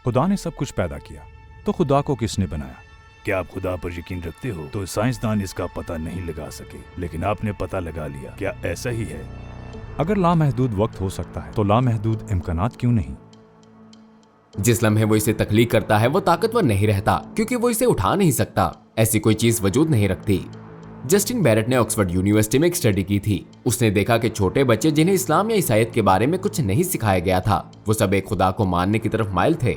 खुदा ने सब कुछ पैदा किया, तो खुदा को किसने बनाया? क्या आप खुदा पर यकीन रखते हो? तो साइंसदान इसका पता नहीं लगा सके, लेकिन आपने पता लगा लिया। क्या ऐसा ही है? अगर लामहदूद वक्त हो सकता है तो लामहदूद इम्कानात क्यों नहीं? जिस लम्हे वो इसे तख्लीक करता है वो ताकतवर नहीं रहता, क्योंकि वो इसे उठा नहीं सकता। ऐसी कोई चीज वजूद नहीं रखती। जस्टिन बैरेट ने ऑक्सफोर्ड यूनिवर्सिटी में एक स्टडी की थी। उसने देखा कि छोटे बच्चे जिन्हें इस्लाम या ईसाईयत के बारे में कुछ नहीं सिखाया गया था, वो सब एक खुदा को मानने की तरफ माइल थे।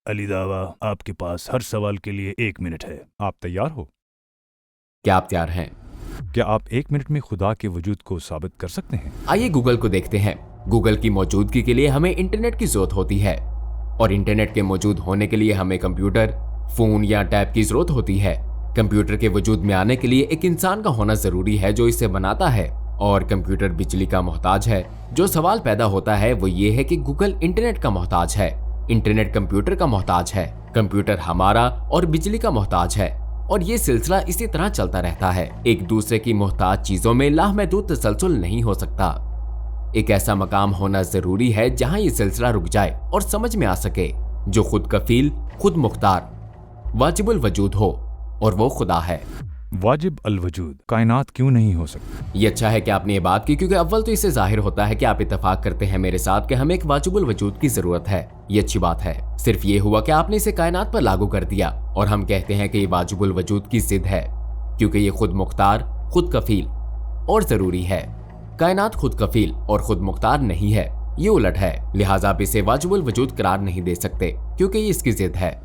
अली दावा, आपके पास हर सवाल के लिए 1 मिनट है। आप तैयार हो? क्या आप तैयार हैं? क्या आप 1 मिनट में खुदा के वजूद को साबित कर सकते हैं? आइए गूगल को देखते हैं। गूगल की मौजूदगी के लिए हमें इंटरनेट की जरूरत होती है, और इंटरनेट के मौजूद होने के लिए हमें कंप्यूटर, फोन या टैब की जरूरत होती है। कंप्यूटर के वजूद में आने के लिए एक इंसान का होना जरूरी है जो इसे बनाता है, और कंप्यूटर बिजली का मोहताज है। जो सवाल पैदा होता है वो ये है कि गूगल इंटरनेट का मोहताज है, इंटरनेट कंप्यूटर का मोहताज है, कंप्यूटर हमारा और बिजली का मोहताज है, और ये सिलसिला इसी तरह चलता रहता है। एक दूसरे की मोहताज चीजों में लामहदूद तसलसल नहीं हो सकता। एक ऐसा मकाम होना जरूरी है जहां ये सिलसिला रुक जाए और समझ में आ सके, जो खुद कफील, खुद मुख्तार, वाजिबुल वजूद हो, और वो खुदा है। वाजिब अल वजूद कायनात क्यों नहीं हो सकती? ये अच्छा है कि आपने ये बात की, क्योंकि अव्वल तो इससे जाहिर होता है कि आप इत्तेफाक करते हैं मेरे साथ कि हमें एक वाजिबुल वजूद की जरूरत है। ये अच्छी बात है। सिर्फ ये हुआ कि आपने इसे कायनात पर लागू कर दिया, और हम कहते हैं कि ये वाजिबुल वजूद की जिद है, क्योंकि ये खुद मुख्तार, खुद कफील और जरूरी है। कायनात खुद कफील और खुद मुख्तार नहीं है, ये उलट है। लिहाजा आप इसे वाजिबुल वजूद करार नहीं दे सकते, क्योंकि ये इसकी जिद है।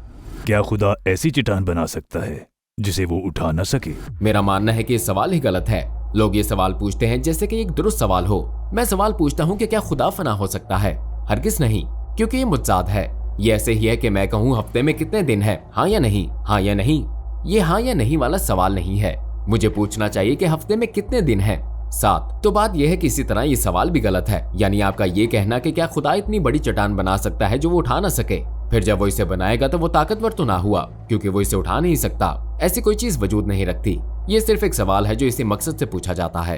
क्या खुदा ऐसी चट्टान बना सकता है जिसे वो उठा न सके? मेरा मानना है कि ये सवाल ही गलत है। लोग ये सवाल पूछते हैं जैसे कि एक दुरुस्त सवाल हो। मैं सवाल पूछता हूँ कि क्या खुदा फना हो सकता है? हरगिज नहीं, क्योंकि ये मुतजाद है। ये ऐसे ही है कि मैं कहूँ हफ्ते में कितने दिन है, हाँ या नहीं, हाँ या नहीं। ये हाँ या नहीं वाला सवाल नहीं है। मुझे पूछना चाहिए कि हफ्ते में कितने दिन है, 7। तो बात यह है कि इसी तरह ये सवाल भी गलत है। यानी आपका ये कहना कि क्या खुदा इतनी बड़ी चट्टान बना सकता है जो वो उठा ना सके, फिर जब वो इसे बनाएगा तो वो ताकतवर तो ना हुआ, क्योंकि वो इसे उठा नहीं सकता। ऐसी कोई चीज वजूद नहीं रखती। ये सिर्फ एक सवाल है जो इसी मकसद से पूछा जाता है।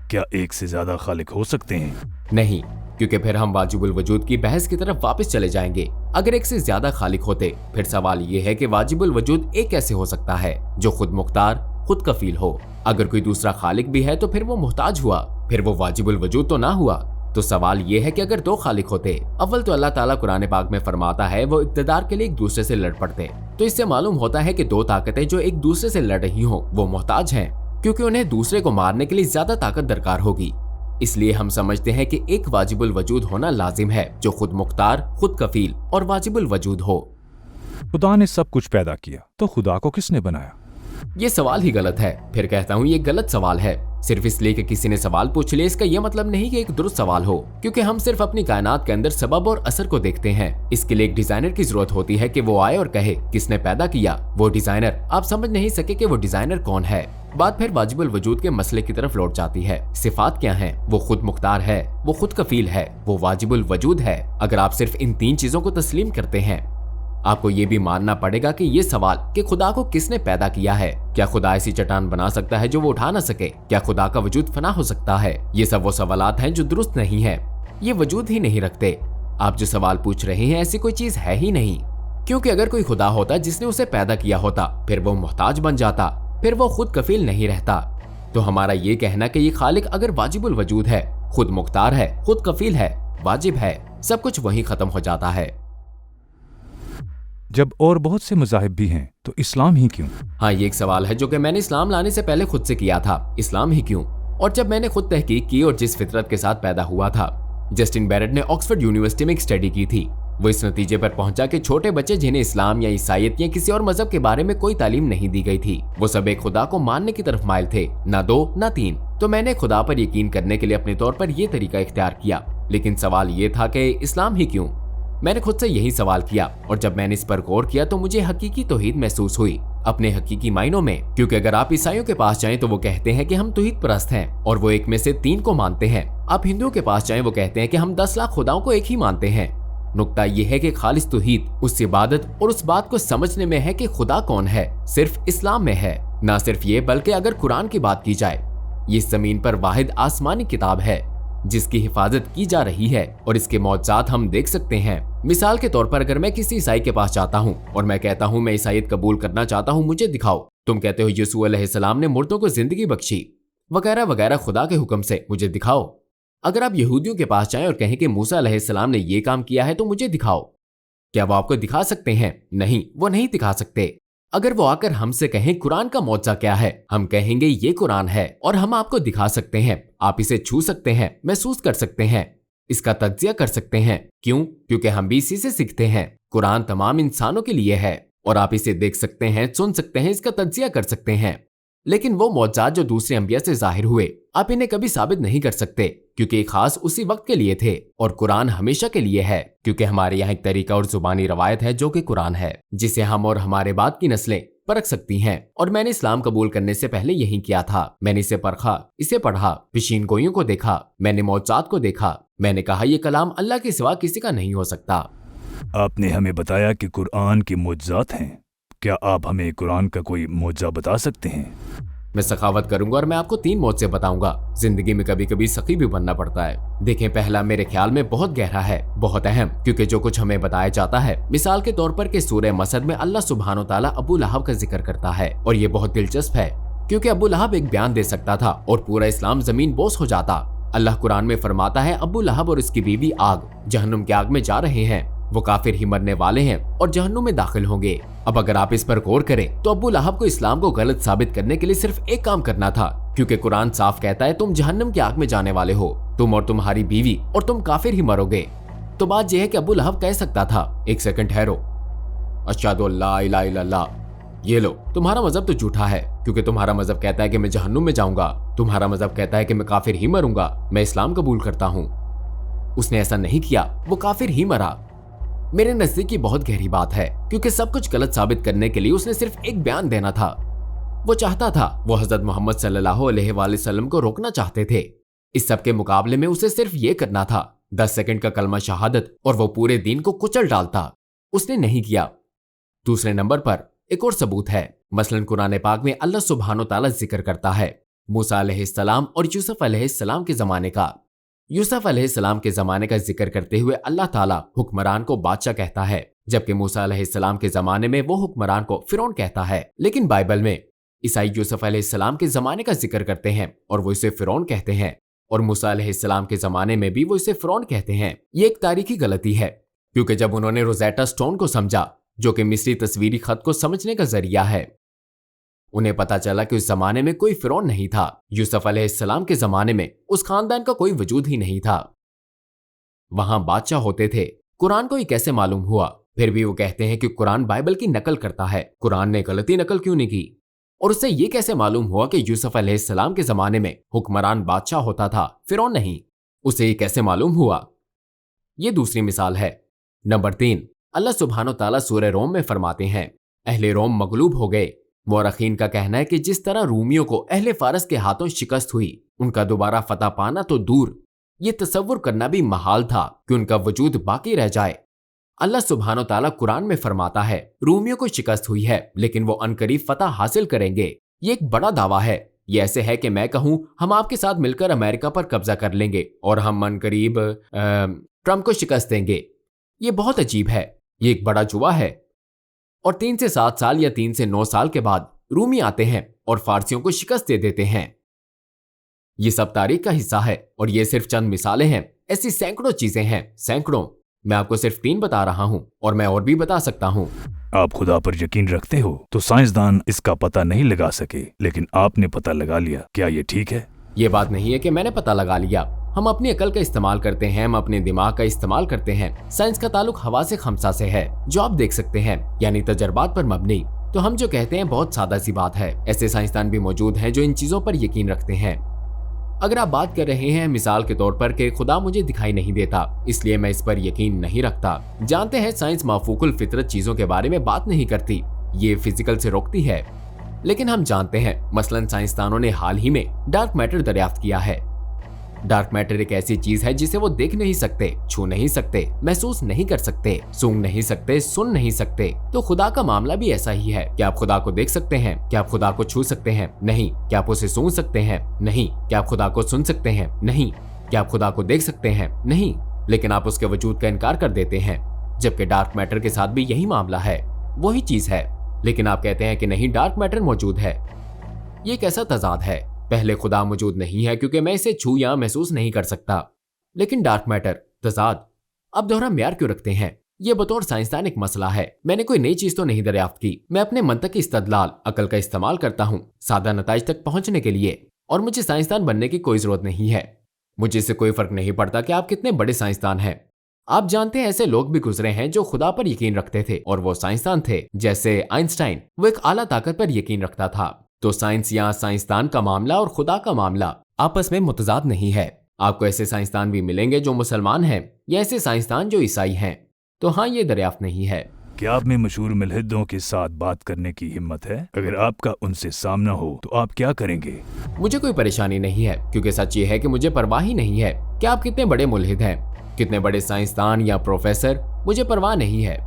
क्या एक से ज्यादा खालिक हो सकते हैं? नहीं, क्योंकि फिर हम वाजिबुल वजूद की बहस की तरफ वापस चले जाएंगे। अगर एक से ज्यादा खालिक होते, फिर सवाल ये है कि वाजिबुल वजूद एक कैसे हो सकता है जो खुद मुख्तार, खुद कफील हो। अगर कोई दूसरा खालिक भी है तो फिर वो मुहताज हुआ, फिर वो वाजिबुल वजूद तो ना हुआ। तो सवाल ये है कि अगर 2 खालिक होते, अव्वल तो अल्लाह ताला कुरान पाक में फरमाता है वो इक़्तिदार के लिए एक दूसरे से लड़ पड़ते, तो इससे मालूम होता है कि 2 ताकतें जो एक दूसरे से लड़ रही हों वो मोहताज हैं, क्योंकि उन्हें दूसरे को मारने के लिए ज्यादा ताकत दरकार होगी। इसलिए हम समझते हैं कि एक वाजिबुल वजूद होना लाजिम है जो खुद मुख्तार, खुद कफील और वाजिबुल वजूद हो। खुदा ने सब कुछ पैदा किया, तो खुदा को किसने बनाया? ये सवाल ही गलत है। फिर कहता हूँ ये गलत सवाल है। सिर्फ इसलिए कि किसी ने सवाल पूछ लिया इसका यह मतलब नहीं कि एक दुरुस्त सवाल हो, क्योंकि हम सिर्फ अपनी कायनात के अंदर सबब और असर को देखते हैं। इसके लिए एक डिजाइनर की जरूरत होती है कि वो आए और कहे किसने पैदा किया। वो डिजाइनर, आप समझ नहीं सके कि वो डिजाइनर कौन है। बात फिर वाजिबुल वजूद के मसले की तरफ लौट जाती है। सिफात क्या हैं? वो खुद मुख्तार है, वो खुद कफील है, वो वाजिबुल वजूद है। अगर आप सिर्फ इन 3 चीजों को तस्लीम करते हैं, आपको ये भी मानना पड़ेगा कि ये सवाल कि खुदा को किसने पैदा किया है, क्या खुदा ऐसी चट्टान बना सकता है जो वो उठा ना सके, क्या खुदा का वजूद फना हो सकता है, ये सब वो सवालात हैं जो दुरुस्त नहीं है। ये वजूद ही नहीं रखते। आप जो सवाल पूछ रहे हैं ऐसी कोई चीज है ही नहीं, क्योंकि अगर कोई खुदा होता जिसने उसे पैदा किया होता, फिर वो मोहताज बन जाता, फिर वो खुद कफील नहीं रहता। तो हमारा ये कहना कि ये खालिक अगर वाजिबुल वजूद है, खुद मुख्तार है, खुद कफील है, वाजिब है, सब कुछ वहीं खत्म हो जाता है। जब और बहुत से मज़ाहिब भी हैं तो इस्लाम ही क्यों? हाँ, ये एक सवाल है जो कि मैंने इस्लाम लाने से पहले खुद से किया था। इस्लाम ही क्यों? और जब मैंने खुद तहकीक की और जिस फितरत के साथ पैदा हुआ था, जस्टिन बैरेट ने ऑक्सफोर्ड यूनिवर्सिटी में एक स्टडी की थी। वो इस नतीजे पर पहुंचा कि छोटे बच्चे जिन्हें इस्लाम या ईसाईयत या किसी और मजहब के बारे में कोई तालीम नहीं दी गई थी, वो सब एक खुदा को मानने की तरफ माइल थे, ना 2 ना 3। तो मैंने खुदा पर यकीन करने के लिए अपने तौर पर यह तरीका इख्तियार किया। लेकिन सवाल ये था कि इस्लाम ही क्यों? मैंने खुद से यही सवाल किया, और जब मैंने इस पर गौर किया तो मुझे हकीकी तौहीद महसूस हुई, अपने हकीकी मायनों में। क्योंकि अगर आप ईसाइयों के पास जाएं तो वो कहते हैं कि हम तौहीद परस्त हैं और वो एक में से 3 को मानते हैं। आप हिंदुओं के पास जाएं, वो कहते हैं कि हम 10 लाख खुदाओं को एक ही मानते हैं। नुक्ता यह है कि खालिस तौहीद उस इबादत और उस बात को समझने में है कि खुदा कौन है, सिर्फ इस्लाम में है। ना सिर्फ ये, बल्कि अगर कुरान की बात की जाए, ये जमीन पर वाहिद आसमानी किताब है जिसकी हिफाजत की जा रही है और इसके मौजज़ात हम देख सकते हैं। मिसाल के तौर पर अगर मैं किसी ईसाई के पास जाता हूँ और मैं कहता हूँ मैं ईसाईयत कबूल करना चाहता हूँ, मुझे दिखाओ। तुम कहते हो यीशु अलैहिस्सलाम ने मुर्दों को जिंदगी बख्शी वगैरह वगैरह खुदा के हुक्म से, मुझे दिखाओ। अगर आप यहूदियों के पास जाएं और कहें कि मूसा अलैहिस्सलाम ने ये काम किया है तो मुझे दिखाओ, क्या वो आपको दिखा सकते हैं? नहीं, वो नहीं दिखा सकते। अगर वो आकर हमसे कहें कुरान का मौजज़ा क्या है, हम कहेंगे ये कुरान है और हम आपको दिखा सकते हैं, आप इसे छू सकते हैं, महसूस कर सकते हैं, इसका तज्जिया कर सकते हैं। क्यों? क्योंकि हम भी इसी से सीखते हैं। कुरान तमाम इंसानों के लिए है और आप इसे देख सकते हैं, सुन सकते हैं, इसका तज्जिया कर सकते हैं। लेकिन वो मौजज़ात जो दूसरे अंबिया से जाहिर हुए, आप इन्हें कभी साबित नहीं कर सकते क्योंकि खास उसी वक्त के लिए थे, और कुरान हमेशा के लिए है क्योंकि हमारे यहाँ एक तरीका और जुबानी रवायत है जो कि कुरान है, जिसे हम और हमारे बाद की नस्लें परख सकती हैं। और मैंने इस्लाम कबूल करने से पहले यही किया था। मैंने इसे परखा, इसे पढ़ा, पेशीन गोइयों को देखा, मैंने मौजज़ात को देखा, मैंने कहा यह कलाम अल्लाह के सिवा किसी का नहीं हो सकता। आपने हमें बताया कि कुरान की मौजज़ात हैं। क्या आप हमें कुरान का कोई मौजज़ा बता सकते हैं? मैं सखावत करूंगा और मैं आपको 3 मौजज़े बताऊंगा। जिंदगी में कभी कभी सखी भी बनना पड़ता है। देखें, पहला मेरे ख्याल में बहुत गहरा है, बहुत अहम, क्योंकि जो कुछ हमें बताया जाता है, मिसाल के तौर पर कि सूरह मसद में अल्लाह सुब्हानो ताला अबू लहब का जिक्र करता है, और ये बहुत दिलचस्प है क्योंकि अबू लहब एक बयान दे सकता था और पूरा इस्लाम जमीन बोस हो जाता। अल्लाह कुरान में फरमाता है अबू लहब और उसकी बीवी आग, जहन्नुम की आग में जा रहे हैं, वो काफिर ही मरने वाले हैं और जहन्नुम में दाखिल होंगे। अब अगर आप इस पर गौर करें तो अबू लहब को इस्लाम को गलत साबित करने के लिए सिर्फ एक काम करना था, क्योंकि कुरान साफ कहता है तुम जहन्नुम की आग में जाने वाले हो, तुम और तुम्हारी बीवी, और तुम काफिर ही मरोगे। तो बात यह है कि अबू लहब कह सकता था, एक सेकंड ठहरो, अशहदु अल्ला इलाहा इल्लल्लाह, ये लो, तुम्हारा मजहब तो झूठा है क्योंकि तुम्हारा मजहब कहता है कि मैं जहन्नुम में जाऊंगा, तुम्हारा मजहब कहता है कि मैं काफिर ही मरूंगा, मैं इस्लाम कबूल करता हूँ। उसने ऐसा नहीं किया, वो काफिर ही मरा। मेरे नजदीक की बहुत गहरी बात है क्योंकि सब कुछ गलत साबित करने के लिए उसने सिर्फ एक बयान देना था। वो चाहता था, वो हजरत मोहम्मद सल्लल्लाहु अलैहि वसल्लम को रोकना चाहते थे। इस सब के मुकाबले में उसे सिर्फ ये करना था, 10 सेकंड का कलमा शहादत, और वो पूरे दीन को कुचल डालता। उसने नहीं किया। दूसरे नंबर पर एक और सबूत है, मसलन कुरान पाक में अल्लाह सुब्हानो ताला जिक्र करता है मूसा अलैहिस्सलाम और यूसुफ अलैहिस्सलाम के जमाने का। यूसुफ अलैहिस्सलाम के जमाने का जिक्र करते हुए अल्लाह ताला हुक्मरान को बादशाह कहता है, जबकि मूसा अलैहिस्सलाम के जमाने में वो हुक्मरान को फिरौन कहता है। लेकिन बाइबल में ईसाई यूसुफ अलैहिस्सलाम के जमाने का जिक्र करते हैं और वो इसे फिरौन कहते हैं, और मूसा अलैहिस्सलाम के जमाने में भी वो इसे फिरौन कहते हैं। ये एक तारीखी गलती है क्योंकि जब उन्होंने रोजेटा स्टोन को समझा, जो कि मिस्री तस्वीरी खत को समझने का जरिया है, उन्हें पता चला कि उस जमाने में कोई फिरौन नहीं था। यूसुफ अलैहिस्सलाम के जमाने में उस खानदान का कोई वजूद ही नहीं था, वहां बादशाह होते थे। कुरान को ये कैसे मालूम हुआ? फिर भी वो कहते हैं कि कुरान बाइबल की नकल करता है। कुरान ने गलती नकल क्यों नहीं की? और उससे ये कैसे मालूम हुआ कि यूसुफ अलैहिस्सलाम के जमाने में हुक्मरान बादशाह होता था, फिरौन नहीं? उसे ये कैसे मालूम हुआ? ये दूसरी मिसाल है। नंबर 3, अल्लाह सुब्हानो ताला सूरह रोम में फरमाते हैं, अहले रोम मगलूब हो गए। मौरखीन का कहना है कि जिस तरह रूमियों को अहले फारस के हाथों शिकस्त हुई, उनका दोबारा फतह पाना तो दूर, ये तसव्वुर करना भी महाल था कि उनका वजूद बाकी रह जाए। अल्लाह सुब्हानो ताला कुरान में फरमाता है रूमियों को शिकस्त हुई है लेकिन वो अनकरीब फतह हासिल करेंगे। ये एक बड़ा दावा है। ये ऐसे है कि मैं कहूं हम आपके साथ मिलकर अमेरिका पर कब्जा कर लेंगे और हम अनकरीब ट्रंप को शिकस्त देंगे। ये बहुत अजीब है। ये एक बड़ा जुआ है। और 3 से 7 साल या 3 से 9 साल के बाद रूमी आते हैं और फारसियों को शिकस्त दे देते हैं। ये सब तारीख का हिस्सा है और ये सिर्फ चंद मिसालें हैं। ऐसी सैकड़ों चीजें हैं, सैकड़ों। मैं आपको सिर्फ 3 बता रहा हूं और मैं और भी बता सकता हूं। आप खुदा पर यकीन रखते हो तो साइंसदान इसका पता नहीं लगा सके, लेकिन आपने पता लगा लिया। क्या ये ठीक है? ये बात नहीं है कि मैंने पता लगा लिया। हम अपनी अकल का इस्तेमाल करते हैं, हम अपने दिमाग का इस्तेमाल करते हैं। साइंस का ताल्लुक हवा से खमसा से है, जो आप देख सकते हैं, यानी तजर्बात पर मबनी। तो हम जो कहते हैं बहुत सादा सी बात है। ऐसे साइंसदान भी मौजूद हैं जो इन चीजों पर यकीन रखते हैं। अगर आप बात कर रहे हैं मिसाल के तौर पर कि खुदा मुझे दिखाई नहीं देता इसलिए मैं इस पर यकीन नहीं रखता। जानते हैं साइंस माफूकुल फितरत चीजों के बारे में बात नहीं करती, ये फिजिकल से रोकती है। लेकिन हम जानते हैं, मसलन साइंसदानों ने हाल ही में डार्क मैटर दरियाफ्त किया है। डार्क मैटर एक ऐसी चीज है जिसे वो देख नहीं सकते, छू नहीं सकते, महसूस नहीं कर सकते, सूंघ नहीं सकते, सुन नहीं सकते। तो खुदा का मामला भी ऐसा ही है। क्या आप खुदा को देख सकते हैं? क्या आप खुदा को छू सकते हैं? नहीं। क्या आप उसे सूंघ सकते हैं? नहीं। क्या आप खुदा को सुन सकते हैं? नहीं। क्या आप खुदा को देख सकते हैं? नहीं, लेकिन आप उसके वजूद का इनकार कर देते हैं। जबकि डार्क मैटर के साथ भी यही मामला है, वही चीज है, लेकिन आप कहते हैं कि नहीं, डार्क मैटर मौजूद है। ये एक ऐसा तजाद है। पहले खुदा मौजूद नहीं है क्योंकि मैं इसे छू या महसूस नहीं कर सकता, लेकिन डार्क मैटर, तजाद, आप दोहरा म्यार क्यों रखते हैं? ये बतौर साइंसदान एक मसला है। मैंने कोई नई चीज तो नहीं दरियाफ्त की। मैं अपने मंतकी इस्तदलाल, अकल का इस्तेमाल करता हूँ सादा नताइज तक पहुंचने के लिए, और मुझे साइंसदान बनने की कोई जरूरत नहीं है। मुझे इससे कोई फर्क नहीं पड़ता कि आप कितने बड़े साइंसदान हैं। आप जानते हैं ऐसे लोग भी गुजरे हैं जो खुदा पर यकीन रखते थे और वो साइंसदान थे, जैसे आइंस्टाइन। वो एक आला ताकत पर यकीन रखता था। तो साइंस या साइंसदान का मामला और खुदा का मामला आपस में मुतजाद नहीं है। आपको ऐसे साइंसदान भी मिलेंगे जो मुसलमान हैं या ऐसे साइंसदान जो ईसाई हैं। तो हाँ, ये दरियाफ्त नहीं है। क्या आप में मशहूर मुल्हिदों के साथ बात करने की हिम्मत है? अगर आपका उनसे सामना हो तो आप क्या करेंगे? मुझे कोई परेशानी नहीं है, क्योंकि सच ये है कि मुझे परवाह ही नहीं है कि आप कितने बड़े मुल्हिद हैं, कितने बड़े साइंसदान या प्रोफेसर, मुझे परवाह नहीं है।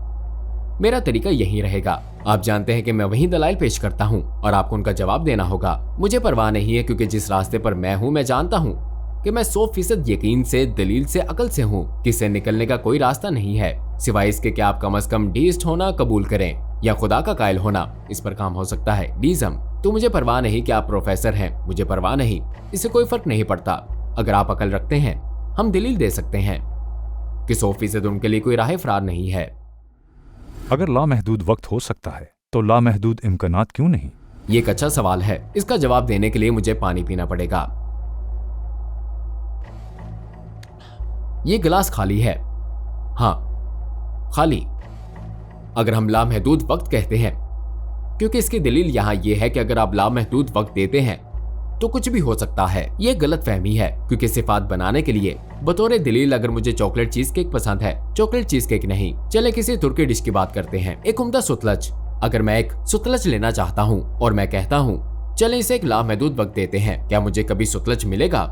मेरा तरीका यही रहेगा। आप जानते हैं कि मैं वही दलाइल पेश करता हूँ और आपको उनका जवाब देना होगा। मुझे परवाह नहीं है, क्योंकि जिस रास्ते पर मैं हूँ, मैं जानता हूँ कि मैं 100% यकीन से, दलील से, अकल से हूँ कि इससे निकलने का कोई रास्ता नहीं है, सिवाय इसके कि आप कम से कम डीस्ट होना कबूल करें या खुदा का कायल होना। इस पर काम हो सकता है, डीज़म। तो मुझे परवाह नहीं कि आप प्रोफेसर हैं, मुझे परवाह नहीं, इससे कोई फर्क नहीं पड़ता। अगर आप अकल रखते हैं, हम दलील दे सकते हैं कि 100% उनके लिए कोई राह फरार नहीं है। अगर लामहदूद वक्त हो सकता है तो लामहदूद इम्कानात क्यों नहीं? ये एक अच्छा सवाल है। इसका जवाब देने के लिए मुझे पानी पीना पड़ेगा। ये गिलास खाली है। हाँ, खाली। अगर हम लामहदूद वक्त कहते हैं, क्योंकि इसकी दलील यहां यह है कि अगर आप लामहदूद वक्त देते हैं तो कुछ भी हो सकता है। ये गलत फहमी है, क्योंकि सिफात बनाने के लिए बतौर दलील अगर मुझे चॉकलेट चीज केक पसंद है, चॉकलेट चीज केक नहीं, चले किसी तुर्की डिश की बात करते हैं, एक उम्दा सुतलच। अगर मैं एक सुतलच लेना चाहता हूँ और मैं कहता हूँ चले इसे एक लामहदूद वक्त देते हैं, क्या मुझे कभी सुतलच मिलेगा?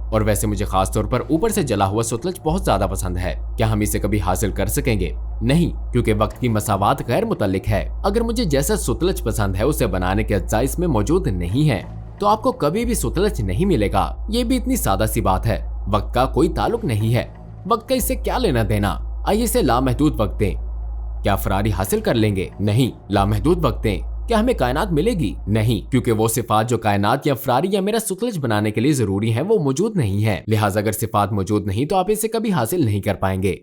और वैसे मुझे खास तौर पर ऊपर से जला हुआ सुतलच बहुत ज्यादा पसंद है। क्या हम इसे कभी हासिल कर सकेंगे? नहीं, क्योंकि वक्त की मसावात गैर मुतल्लिक है। अगर मुझे जैसा सुतलच पसंद है उसे बनाने के अज्जा इसमें मौजूद नहीं है, तो आपको कभी भी सुतलच नहीं मिलेगा। ये भी इतनी सादा सी बात है। वक्त का कोई ताल्लुक नहीं है। वक्त का इससे क्या लेना देना? आइए इसे लामहदूद वक्त दें। क्या फरारी हासिल कर लेंगे? नहीं। लामहदूद वक्त दें। क्या हमें कायनात मिलेगी? नहीं, क्योंकि वो सिफात जो कायनात या फरारी या मेरा सुतलच बनाने के लिए जरूरी है वो मौजूद नहीं है। लिहाजा अगर सिफात मौजूद नहीं तो आप इसे कभी हासिल नहीं कर पाएंगे।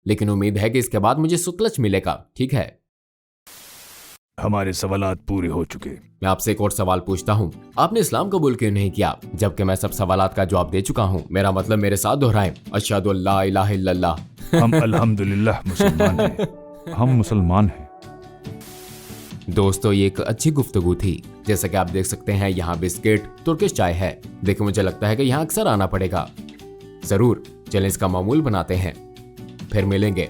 लेकिन उम्मीद है कि इसके बाद मुझे सुतलच मिलेगा। ठीक है, हमारे सवालात पूरे हो चुके। मैं आपसे एक और सवाल पूछता हूँ, आपने इस्लाम कबूल क्यों नहीं किया? जबकि मैं सब सवालात का जवाब दे चुका हूँ। मेरा मतलब मेरे साथ दोहराएं, अशहदु अल्ला इलाहा इल्लल्लाह। हम अल्हम्दुलिल्लाह मुसलमान हैं। हम मुसलमान हैं। दोस्तों, ये एक अच्छी गुफ्तगू थी। जैसा कि आप देख सकते हैं यहाँ बिस्किट, तुर्किश चाय है। देखिए, मुझे लगता है कि यहाँ अक्सर आना पड़ेगा। जरूर, चलें इसका मामूल बनाते हैं। फिर मिलेंगे।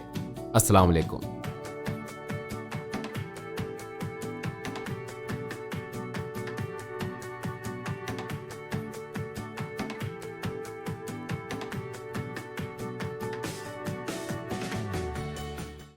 अस्सलाम वालेकुम।